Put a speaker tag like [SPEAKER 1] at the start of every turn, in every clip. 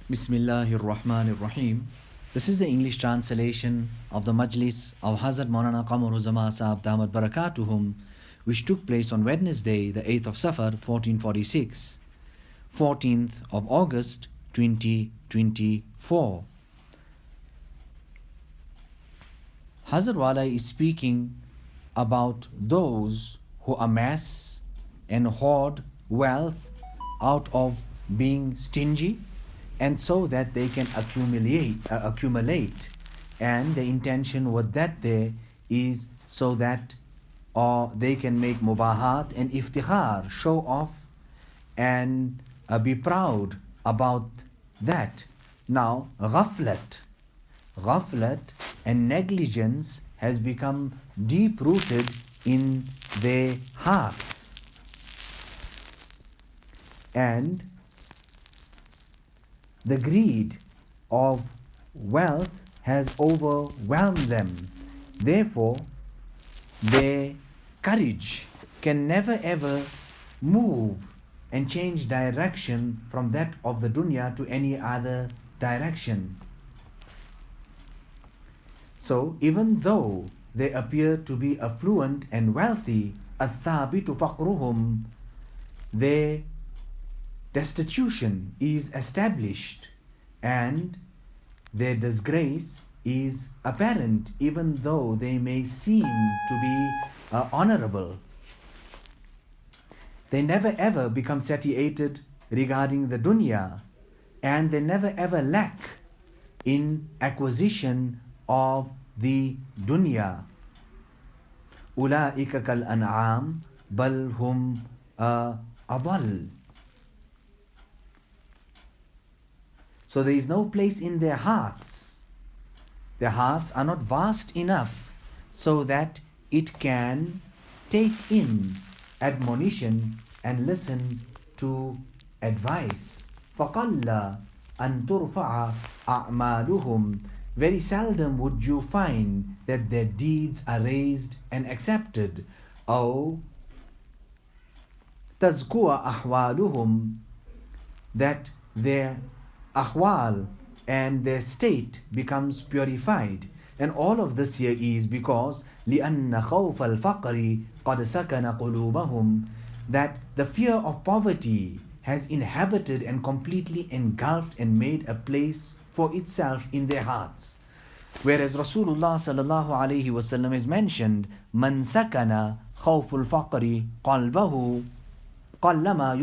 [SPEAKER 1] Bismillahir Rahmanir Rahim. This is the English translation of the Majlis of Hazrat Maulana Qamar Uzzaman Saheb Damat Barakatuhum, which took place on Wednesday, the 8th of Safar, 1446, 14th of August, 2024. Hazrat Wala is speaking about those who amass and hoard wealth out of being stingy, and so that they can accumulate, and the intention with that there is so that they can make mubahat and iftikhar, show off and be proud about that. Now ghaflat and negligence has become deep rooted in their hearts, and the greed of wealth has overwhelmed them. Therefore, their courage can never ever move and change direction from that of the dunya to any other direction. So, even though they appear to be affluent and wealthy, athabitu faqruhum, their destitution is established and their disgrace is apparent, even though they may seem to be honorable. They never ever become satiated regarding the dunya, and they never ever lack in acquisition of the dunya. Ulaika kal an'am bal hum adall. So there is no place in their hearts. Their hearts are not vast enough so that it can take in admonition and listen to advice. فَقَلَّ أَن تُرْفَعَ أَعْمَالُهُمْ. Very seldom would you find that their deeds are raised and accepted. أو تَزْكُوَ أَحْوَالُهُمْ, that their ahwal and their state becomes purified. And all of this here is because لِأَنَّ خَوْفَ الْفَقْرِ قَدْ سَكَنَ قُلُوبَهُمْ, that the fear of poverty has inhabited and completely engulfed and made a place for itself in their hearts. Whereas Rasulullah sallallahu alayhi wasallam has mentioned, مَنْ سَكَنَ خَوْفُ الْفَقْرِ قَلْبَهُ قَلَّمَا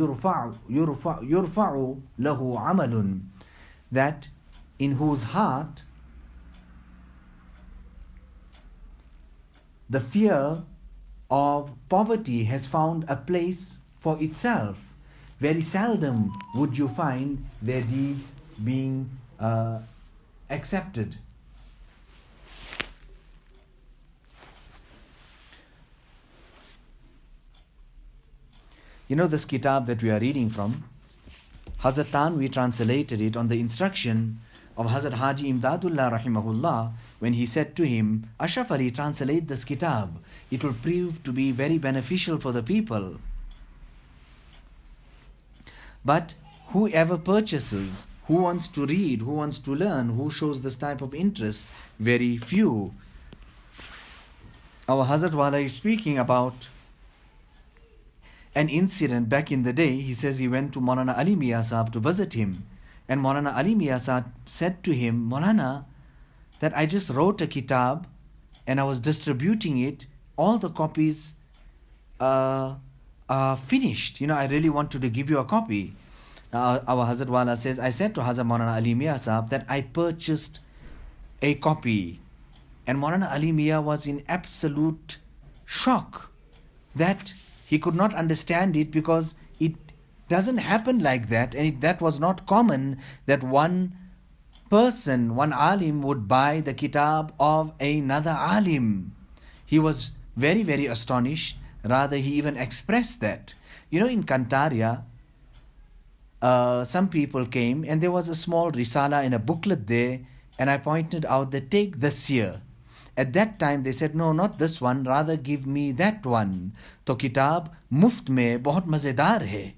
[SPEAKER 1] يُرْفَعُ لَهُ عَمَلٌ, that in whose heart the fear of poverty has found a place for itself, very seldom would you find their deeds being accepted. You know, this kitab that we are reading from, Hazrat Tanvi translated it on the instruction of Hazrat Haji Imdadullah rahimahullah, when he said to him, Ashraf Ali, translate this kitab. It will prove to be very beneficial for the people. But whoever purchases, who wants to read, who wants to learn, who shows this type of interest, very few. Our Hazrat Wala is speaking about an incident back in the day. He says he went to Maulana Ali Mia Saheb to visit him, and Maulana Ali Mia Saheb said to him, Maulana, that I just wrote a kitab and I was distributing it, all the copies are finished, I really wanted to give you a copy. Our Hazrat Wala says, I said to Hazrat Maulana Ali Mia Saheb that I purchased a copy, and Maulana Ali Mia was in absolute shock that he could not understand it, because it doesn't happen like that, and that was not common that one person, one alim, would buy the kitab of another alim. He was very, very astonished. Rather, he even expressed that. In Kantaria, some people came and there was a small risala in a booklet there, and I pointed out that take this here. At that time they said, no, not this one, rather give me that one. तो किताब मुफ्त में बहुत मज़ेदार है.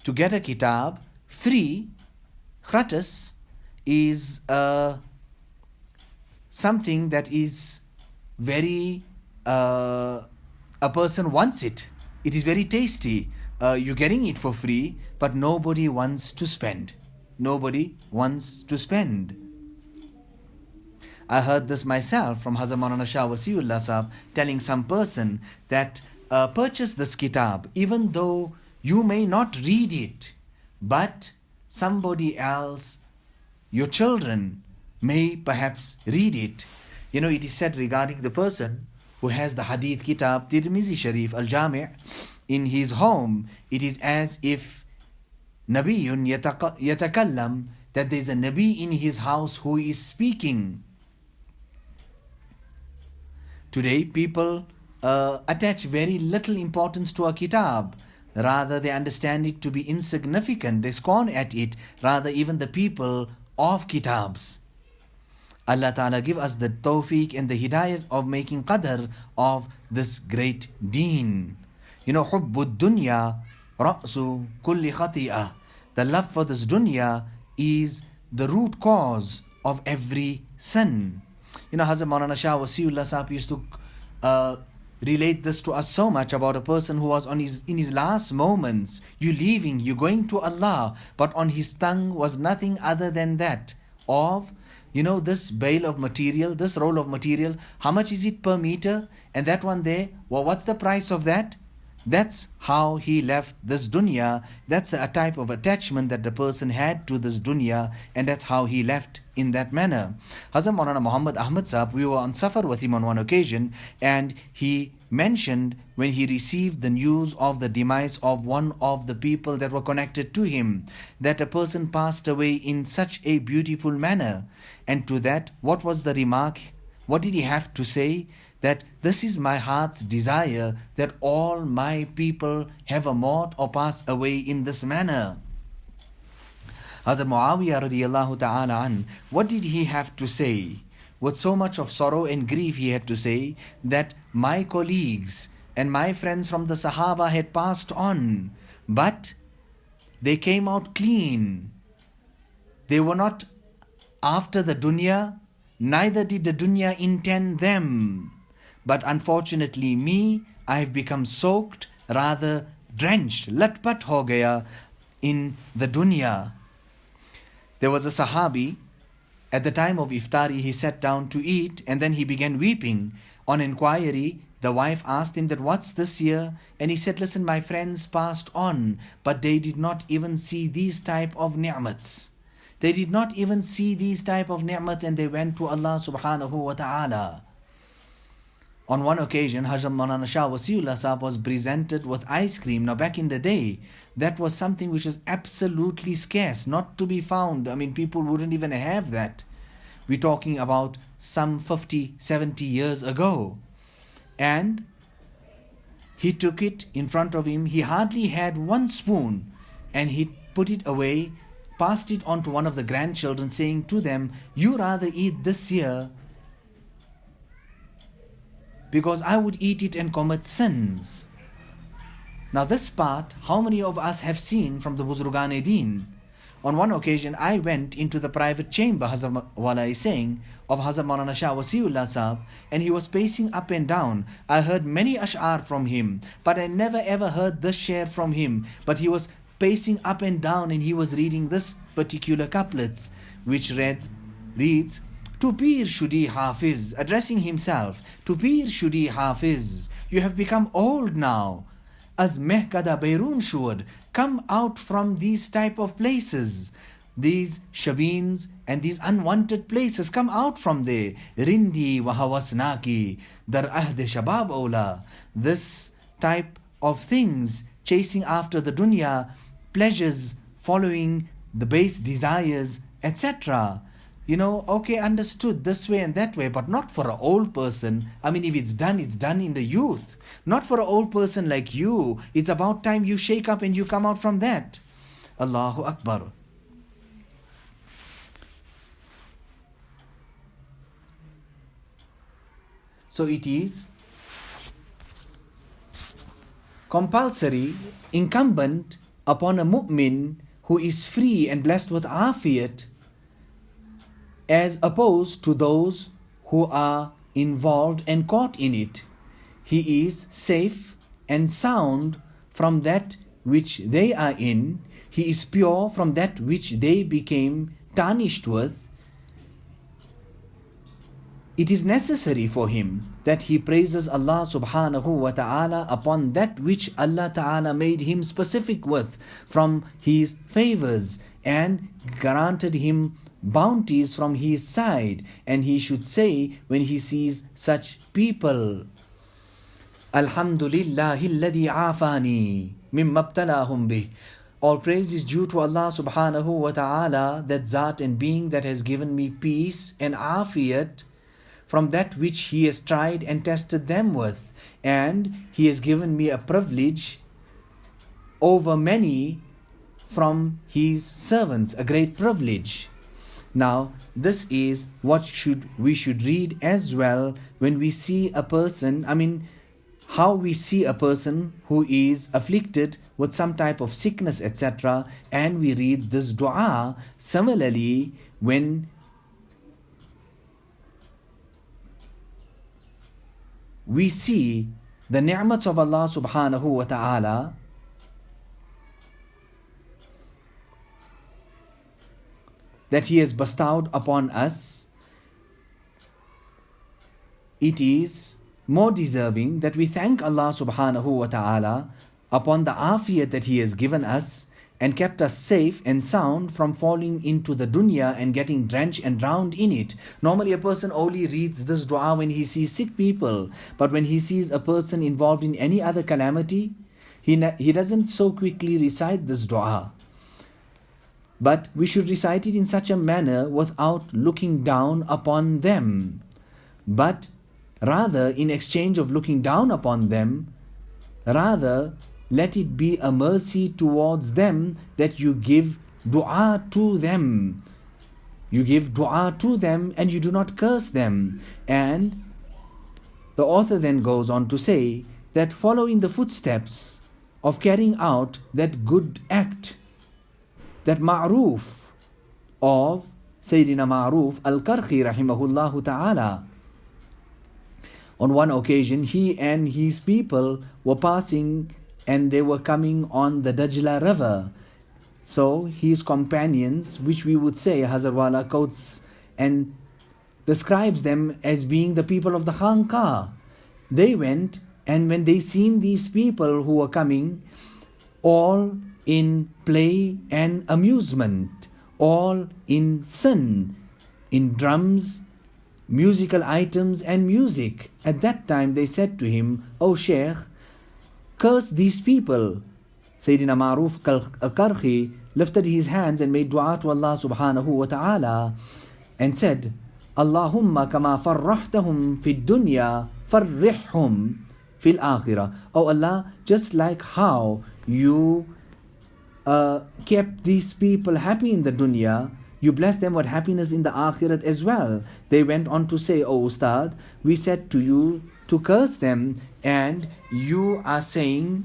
[SPEAKER 1] To get a kitab free, Kratas is something that is very, a person wants it. It is very tasty. You're getting it for free, but nobody wants to spend. Nobody wants to spend. I heard this myself from Hazrat Maulana Shah Wasiullah Sahab telling some person that purchase this kitab, even though you may not read it, but somebody else, your children, may perhaps read it. You know, it is said regarding the person who has the Hadith Kitab Tirmizi Sharif Al-Jami' in his home, it is as if Nabiyun yatakallam, that there is a Nabi in his house who is speaking. Today, people attach very little importance to a kitab. Rather, they understand it to be insignificant. They scorn at it. Rather, even the people of kitabs. Allah Ta'ala give us the tawfiq and the hidayat of making qadr of this great deen. You know, hubbud dunya ra'su kulli khati'ah. The love for this dunya is the root cause of every sin. You know, Hazrat Maulana Shah Wasiullah Sahab used to relate this to us so much about a person who was in his last moments. You leaving, you going to Allah, but on his tongue was nothing other than that of, you know, this bale of material, this roll of material, how much is it per meter? And that one there, well, what's the price of that? That's how he left this dunya. That's a type of attachment that the person had to this dunya, and that's how he left in that manner. Hazrat Maulana Muhammad Ahmad Sahab, we were on Safar with him on one occasion, and he mentioned when he received the news of the demise of one of the people that were connected to him, that a person passed away in such a beautiful manner. And to that, what was the remark? What did he have to say? That this is my heart's desire, that all my people have a maut or pass away in this manner. Hazrat Muawiyah radiyallahu ta'ala an, what did he have to say? With so much of sorrow and grief he had to say that my colleagues and my friends from the Sahaba had passed on, but they came out clean. They were not after the dunya, neither did the dunya intend them. But unfortunately me, I have become soaked, rather drenched, latpat ho gaya in the dunya. There was a Sahabi, at the time of iftari, he sat down to eat and then he began weeping. On inquiry, the wife asked him that what's this here? And he said, listen, my friends passed on, but they did not even see these type of ni'mats. They did not even see these type of ni'mats, and they went to Allah subhanahu wa ta'ala. On one occasion, Hazrat Maulana Shah Wasiullah Sahab was presented with ice cream. Now back in the day, that was something which was absolutely scarce, not to be found. I mean, people wouldn't even have that. We're talking about some 50, 70 years ago. And he took it in front of him. He hardly had one spoon, and he put it away, passed it on to one of the grandchildren, saying to them, you rather eat this here, because I would eat it and commit sins. Now this part, how many of us have seen from the Buzurgan-e-Din? On one occasion, I went into the private chamber, Hazrat Wala is saying, of Hazrat Maulana Shah Wasiullah Sahab, and he was pacing up and down. I heard many ash'ar from him, but I never ever heard this share from him. But he was pacing up and down, and he was reading this particular couplets, which reads, to Peer Shudi Hafiz, addressing himself, to Peer Shudi Hafiz, you have become old now. As Mehkada Bayrun Shud, come out from these type of places, these shabeens and these unwanted places, come out from there. Rindi Wahawasnaki, Dar Ahde Shabab Ola, this type of things, chasing after the dunya, pleasures, following the base desires, etc. You know, okay, understood this way and that way, but not for an old person. I mean, if it's done in the youth. Not for an old person like you. It's about time you shake up and you come out from that. Allahu Akbar. So it is compulsory, incumbent upon a mu'min who is free and blessed with afiyat, as opposed to those who are involved and caught in it. He is safe and sound from that which they are in. He is pure from that which they became tarnished with. It is necessary for him that he praises Allah subhanahu wa ta'ala upon that which Allah ta'ala made him specific with from his favors and granted him bounties from his side. And he should say when he sees such people, Alhamdulillahi alladhi afani mimma ibtalahum bih. All praise is due to Allah subhanahu wa ta'ala, that Zat and being that has given me peace and afiyat from that which He has tried and tested them with. And He has given me a privilege over many from His servants, a great privilege. Now, this is what we should read as well when we see a person, how we see a person who is afflicted with some type of sickness, etc., and we read this dua. Similarly, when we see the ni'mats of Allah subhanahu wa ta'ala, that He has bestowed upon us, it is more deserving that we thank Allah subhanahu wa ta'ala upon the afiyat that He has given us and kept us safe and sound from falling into the dunya and getting drenched and drowned in it. Normally a person only reads this dua when he sees sick people, but when he sees a person involved in any other calamity, he doesn't so quickly recite this dua. But we should recite it in such a manner without looking down upon them, but rather in exchange of looking down upon them, rather let it be a mercy towards them that you give dua to them. You give dua to them and you do not curse them. And the author then goes on to say that following the footsteps of carrying out that good act, that ma'roof of Sayyidina Ma'roof al-Karhi rahimahullahu ta'ala. On one occasion, he and his people were passing and they were coming on the Dajla river. So his companions, which we would say, Hazrat Wala quotes and describes them as being the people of the Khanqa. They went, and when they seen these people who were coming, all in play and amusement, all in sin, in drums, musical items and music. At that time they said to him, O Shaykh, curse these people. Sayyidina Ma'roof al-Karhi lifted his hands and made dua to Allah subhanahu wa ta'ala and said, Allahumma kama farrahtahum fid dunya farrihhum fil akhirah. Oh Allah, just like how you kept these people happy in the dunya, you bless them with happiness in the akhirat as well. They went on to say, O Ustad, we said to you to curse them, and you are saying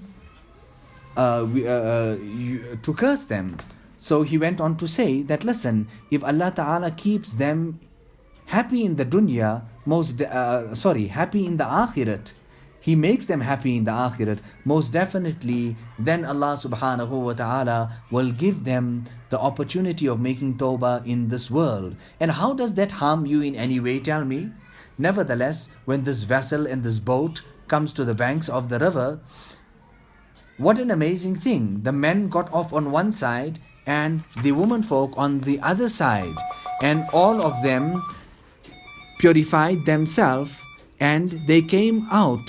[SPEAKER 1] to curse them. So he went on to say that, listen, if Allah Ta'ala keeps them happy in the dunya, happy in the akhirat, He makes them happy in the akhirat, most definitely then Allah subhanahu wa ta'ala will give them the opportunity of making tawbah in this world. And how does that harm you in any way, tell me? Nevertheless, when this vessel and this boat comes to the banks of the river, what an amazing thing. The men got off on one side and the womenfolk on the other side, and all of them purified themselves and they came out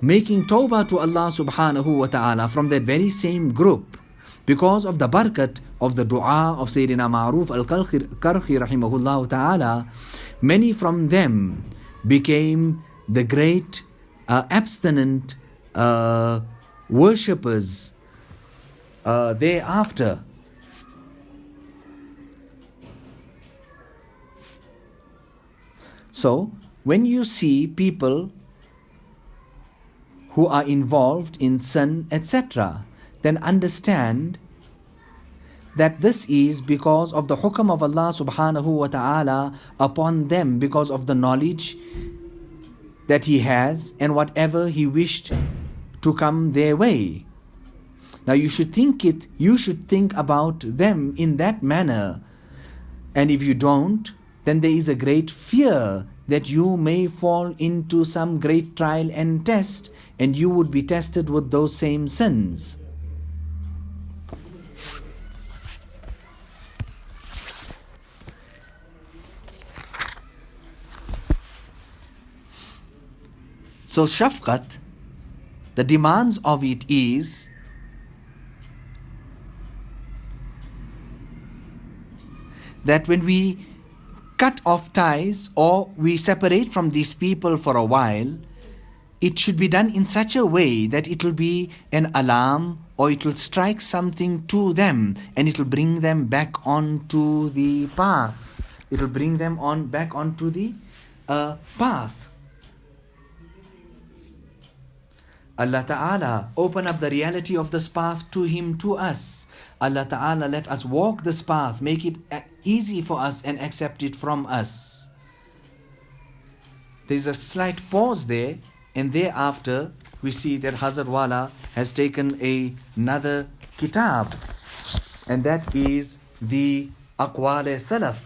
[SPEAKER 1] making tawbah to Allah subhanahu wa ta'ala from that very same group, because of the barakat of the dua of Sayyidina Ma'roof al-Karhi rahimahullah ta'ala. Many from them became the great abstinent worshippers thereafter. So when you see people who are involved in sin, etc., then understand that this is because of the hukam of Allah subhanahu wa ta'ala upon them, because of the knowledge that He has and whatever He wished to come their way. Now you should think about them in that manner. And if you don't, then there is a great fear that you may fall into some great trial and test, and you would be tested with those same sins. So shafqat, the demands of it is that when we cut off ties or we separate from these people for a while, it should be done in such a way that it will be an alarm or it will strike something to them and it will bring them back onto the path. It will bring them back onto the path. Allah Ta'ala open up the reality of this path to Him, to us. Allah Ta'ala let us walk this path, make it easy for us and accept it from us. There is a slight pause there, and thereafter we see that Hazrat Wala has taken another kitab, and that is the Aqwal Salaf.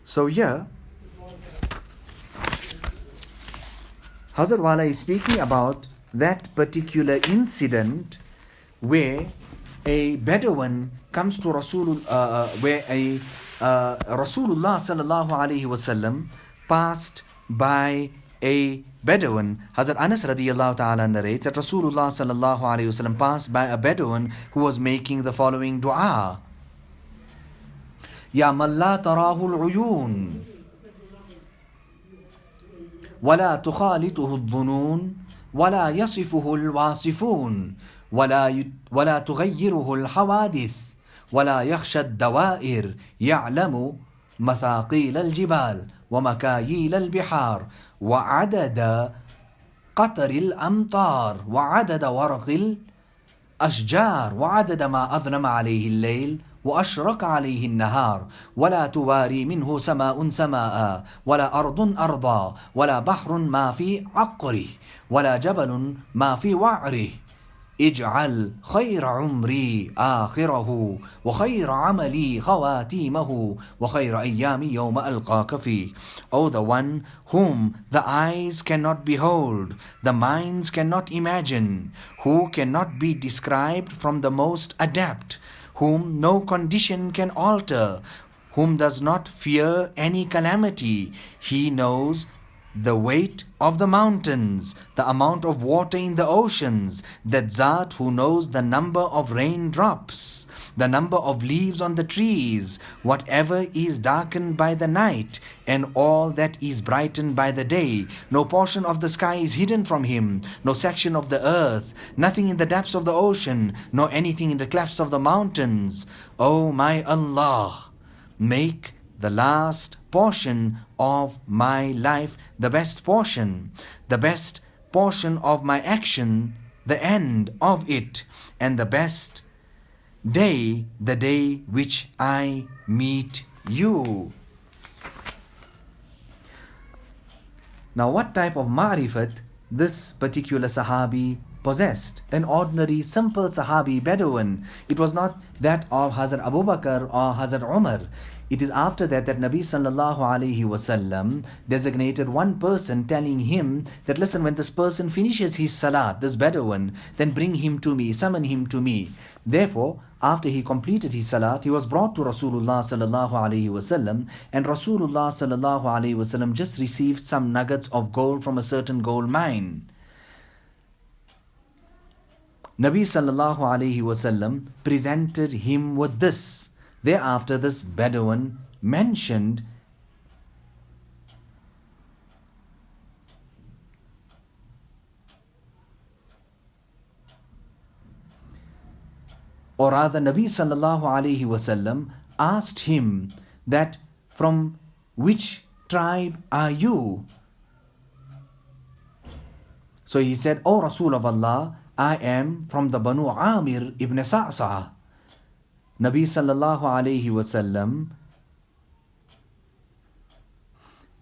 [SPEAKER 1] So here, Hazrat Wala is speaking about that particular incident where a Bedouin comes to Rasulullah sallallahu alaihi wasallam passed by a Bedouin. Hazrat Anas radiyallahu ta'ala narrates that Rasulullah sallallahu alaihi wasallam passed by a Bedouin who was making the following dua: Ya man la tarahu al-uyun ولا تخالطه الظنون ولا يصفه الواصفون ولا تغيره الحوادث ولا يخشى الدوائر يعلم مثاقيل الجبال ومكاييل البحار وعدد قطر الأمطار وعدد ورق الأشجار وعدد ما أظلم عليه الليل وأشرق عليه النهار ولا تواري منه سماء سماء ولا أرض أرضا ولا بحر ما في عقره ولا جبل ما في وعره اجعل خير عمري آخره وخير عملي خواتيمه وخير أيامي يوم ألقاك فيه. O the one whom the eyes cannot behold, the minds cannot imagine, who cannot be described from the most adept, whom no condition can alter, whom does not fear any calamity. He knows the weight of the mountains, the amount of water in the oceans, that Zat who knows the number of raindrops, the number of leaves on the trees, whatever is darkened by the night, and all that is brightened by the day. No portion of the sky is hidden from Him, no section of the earth, nothing in the depths of the ocean, nor anything in the clefts of the mountains. O my Allah, make the last portion of my life the best portion of my action, the end of it, and the best day, the day which I meet you. Now, what type of ma'rifat this particular Sahabi possessed? An ordinary, simple Sahabi Bedouin. It was not that of Hazrat Abu Bakr or Hazrat Umar. It is after that Nabi sallallahu alaihi wasallam designated one person, telling him that, listen, when this person finishes his salat, this Bedouin, then bring him to me, summon him to me. Therefore, after he completed his salat, he was brought to Rasulullah sallallahu alaihi wasallam, and Rasulullah sallallahu alaihi wasallam just received some nuggets of gold from a certain gold mine. Nabi sallallahu alaihi wasallam presented him with this. Thereafter, this Bedouin mentioned or rather Nabi sallallahu alayhi wasallam asked him that from which tribe are you? So he said, O Rasul of Allah, I am from the Banu Amir ibn Sa'sa. Nabi sallallahu alayhi wasallam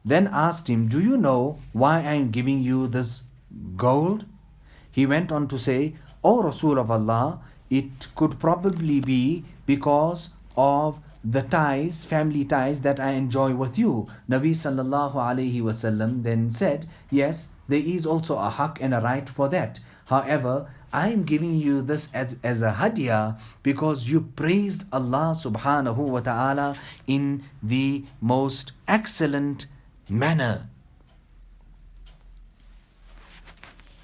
[SPEAKER 1] then asked him, do you know why I am giving you this gold? He went on to say, O Rasul of Allah, it could probably be because of the ties, family ties that I enjoy with you. Nabi sallallahu alayhi wasallam then said, yes, there is also a haqq and a right for that. However, I am giving you this as a hadiyah because you praised Allah subhanahu wa ta'ala in the most excellent manner.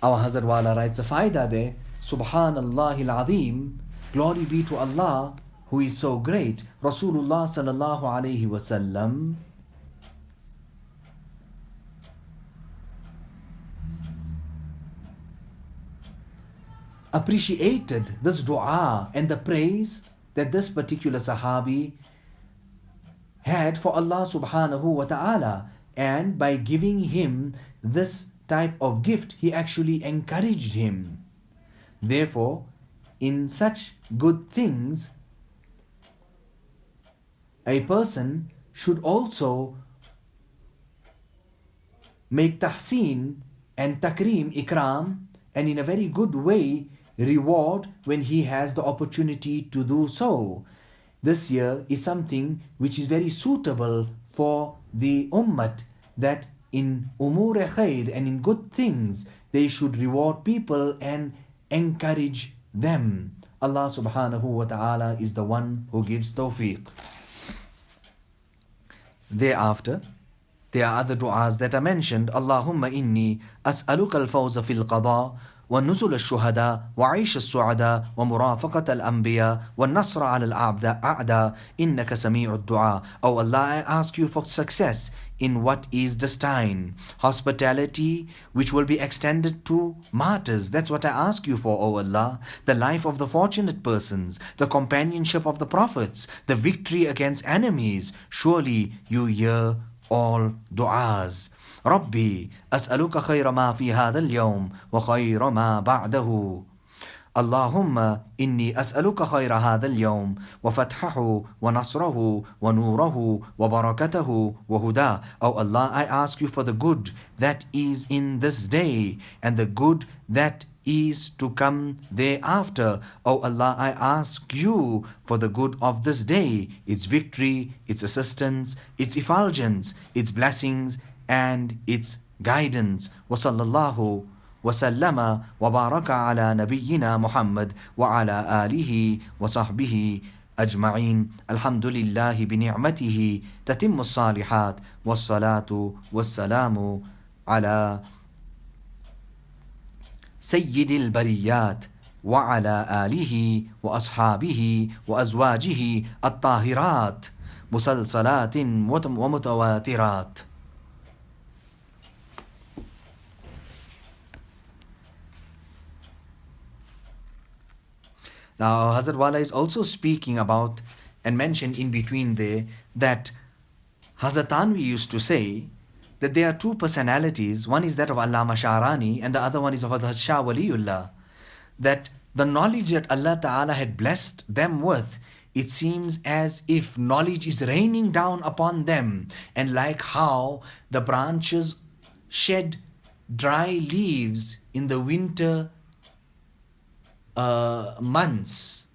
[SPEAKER 1] Our Hazrat Wala writes a faida there, Subhanallahil Azim, glory be to Allah who is so great. Rasulullah sallallahu alayhi wasallam appreciated this dua and the praise that this particular Sahabi had for Allah subhanahu wa ta'ala, and by giving him this type of gift, he actually encouraged him. Therefore, in such good things, a person should also make tahseen and takreem, ikram, and in a very good way reward when he has the opportunity to do so. This year is something which is very suitable for the ummah, that in umur khair and in good things they should reward people and encourage them. Allah subhanahu wa ta'ala is the one who gives tawfiq. Thereafter, there are other du'as that are mentioned. Allahumma inni as'aluka al-fawza fil qada ونزل الشهداء وعيش السعداء ومرافقة الأنبياء والنصر على الأعداء إنك سميع الدعاء. Oh Allah, I ask you for success in what is destined, hospitality which will be extended to martyrs. That's what I ask you for, O Allah. The life of the fortunate persons, the companionship of the prophets, the victory against enemies. Surely you hear all du'as. ربي أسألك خير ما في هذا اليوم وخير ما بعده. اللهم إني أسألك خير هذا اليوم وفتحه ونصره ونوره وبركته وهداه. Oh Allah, I ask you for the good that is in this day and the good that is to come thereafter. Oh Allah, I ask you for the good of this day, its victory, its assistance, its effulgence, its blessings, and its guidance. وصلى الله وسلم وبارك على نبينا محمد وعلى آله وصحبه أجمعين. الحمد لله بنعمته تتم الصالحات والصلاة والسلام على سيد البريات وعلى آله وأصحابه وأزواجه الطاهرات مسلسلات ومتواترات. Now, Hazrat Wala is also speaking about and mentioned in between there that Hazrat Tanvi used to say that there are two personalities. One is that of Allama Sharani and the other one is of Hazrat Shah Waliullah. That the knowledge that Allah Ta'ala had blessed them with, it seems as if knowledge is raining down upon them, and like how the branches shed dry leaves in the winter months.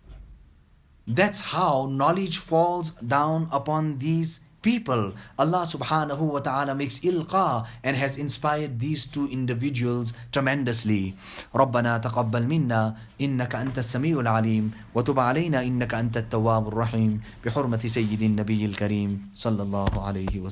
[SPEAKER 1] That's how knowledge falls down upon these people. Allah subhanahu wa ta'ala makes ilqa and has inspired these two individuals tremendously. ربنا تقبل منا إنك أنت السميع العليم وتب علينا إنك أنت التواب الرحيم بحرمة سيد النبي الكريم صلى الله عليه وسلم.